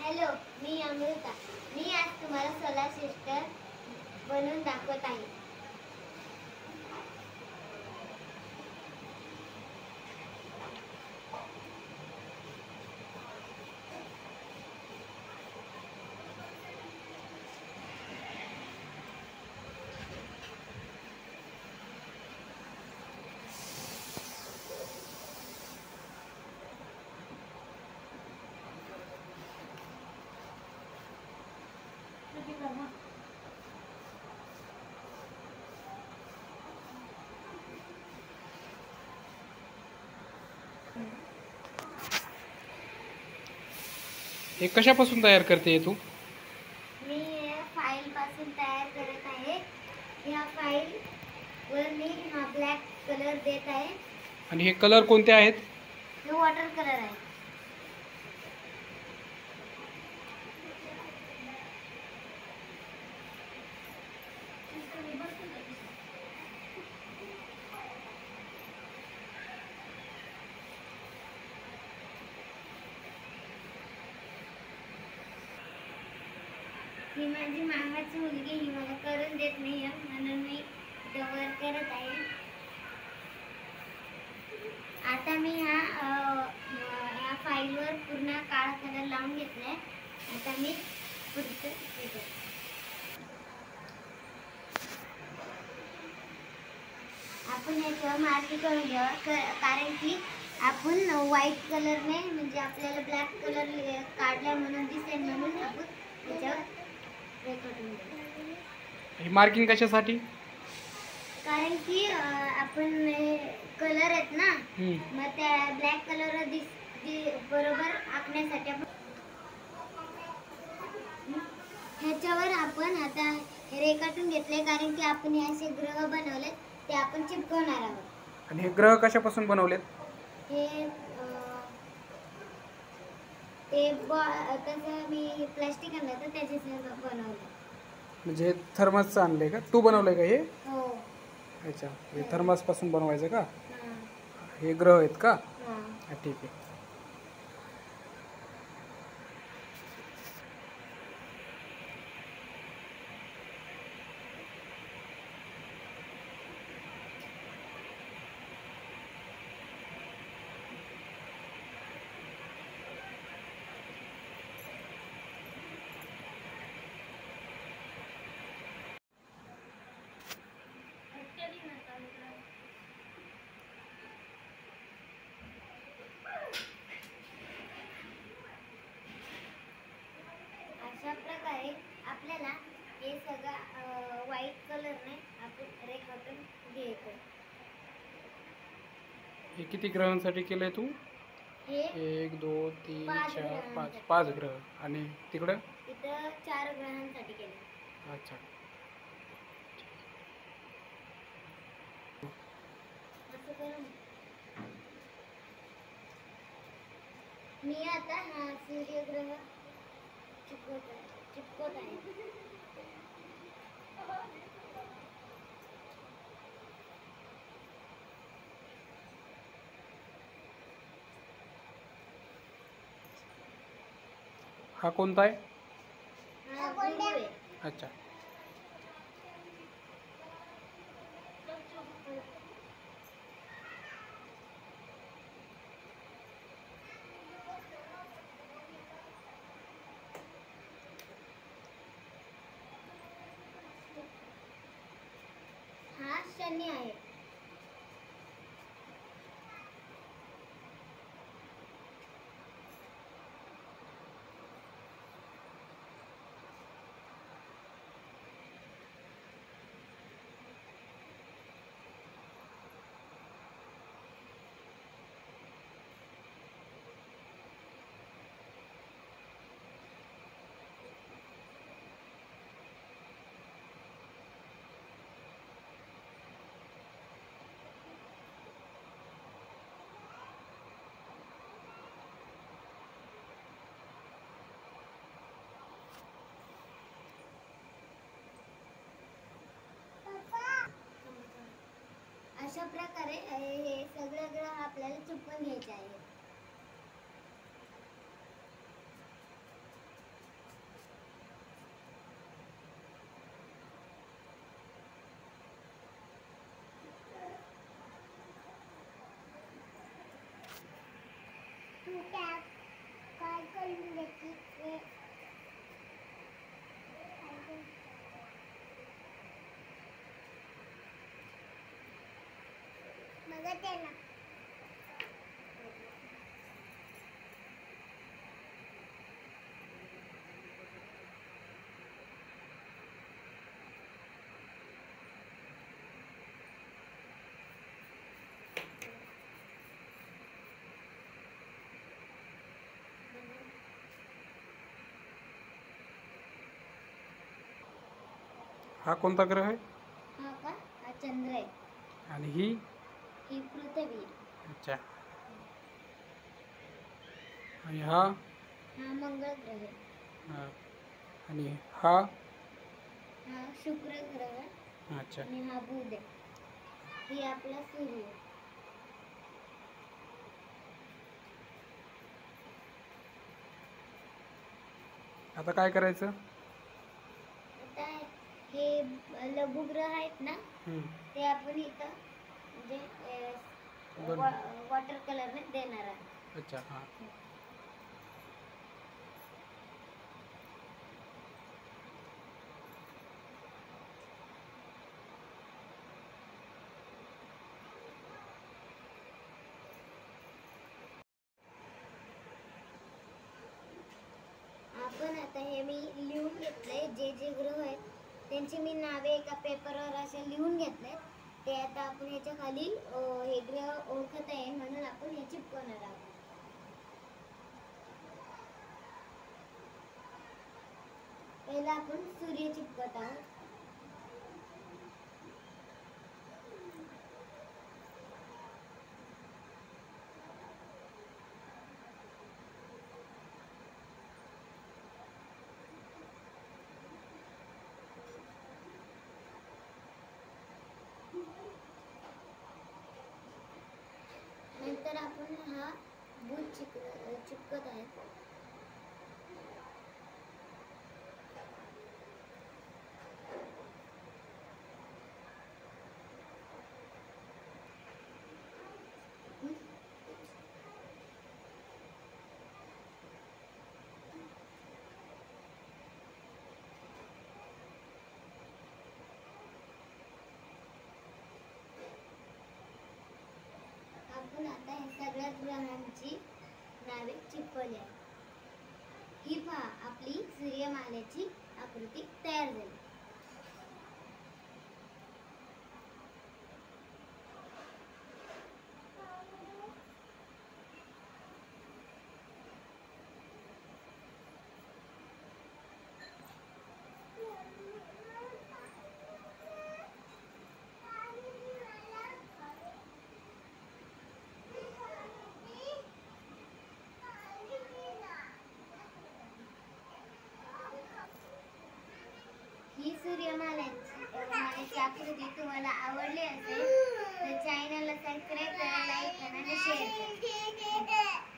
Hello, मी अमृता. मी आज तुम्हाला solar system बनवून दाखवत आहे. हे कशापासून तयार करते तू? मी फाईल पासून तयार करत आहे. या फाईल वर मी ब्लॅक कलर देत आहे. आणि हे कलर कोणते आहेत? हे वॉटर कलर आहे. ही माझी मामाची मुलगी, ही मला करून देत नाही म्हणून मी वर करत आहे. आता मी या फाईलवर पूर्ण काळा कलर लावून घेतलाय. आता मी पुढचं घेतो. आपण याच्यावर मार्किंग करून घ्यावं, कारण की आपण व्हाईट कलरने म्हणजे आपल्याला ब्लॅक कलर काढलाय म्हणून दिसेल, म्हणून आपण त्याच्यावर रेखाटून घ्यावं. ही मार्किंग कशासाठी? कारण की आपण कलर आहेत ना, मग त्या ब्लॅक कलर बरोबर आखण्यासाठी आपण ह्याच्यावर आपण आता रेखाटून घेतले, कारण की आपण हे असे ग्रह बनवले ते आपण चिपकवणार आहोत. आणि हे ग्रह कशापासून बनवलेत? ते तसं मी प्लास्टिक आणलं तर त्याच्यासह बनवलं. म्हणजे थर्मासचं आणलंय का? तू बनवलंय का हे? हो. अच्छा, हे थर्मास पासून बनवायचं का? हे ग्रह आहेत का? हां, ठीक आहे. अशा प्रकारे आपल्याला हे सगळं व्हाईट कलरने आपण रेखाटून घ्यायचं. हे किती ग्रहांसाठी केलंय तू? हे 1 2 3 4 5 ग्रह. आणि तिकडं इथं 4 ग्रहांसाठी केलं. अच्छा. असं करू. मी आता हा सूर्यग्रह चिपकवत आहे. हा कोणता आहे? अच्छा. हा शनी आहे. अशा प्रकारे हे सगळे ग्रह आपल्याला चिपकून घ्यायचे आहेत. बघत आहे ना. हा कोणता ग्रह आहे? हा का? हा चंद्र आहे. आणि ही? ही पृथ्वी. अच्छा. आणि हा? हा मंगळ ग्रह आहे. हा. आणि हा? हा शुक्र ग्रह. अच्छा. आणि हा बुध आहे. ही आपला सूर्य. आता काय करायचं? आता हे लघुग्रह आहेत ना, हम्म. ते आपण इथं म्हणजे वॉटर कलरने देणार आहे. अच्छा. हां. आपण आता हे मी लिहून घेतलंय, जे जे ग्रह आहेत त्यांची मी नावे एका पेपरवर असे लिहून घेतले. ते आता आपण ह्याच्या खाली हे ग्रह ओळखत आहे म्हणून आपण हे चिपकवणार आहोत. पहिला आपण सूर्य चिपकत आहोत. नंतर आपण हा बुध चिपकत आहे. आपण आता या सगळ्या ग्रहांची नावे चिपकवली आहेत. ही पहा आपली सूर्यमालेची आकृती तयार झाली. ही सूर्यमालेची आकृती तुम्हाला आवडली असेल तर चॅनलला सबस्क्राईब करा, लाईक करा आणि शेअर करा.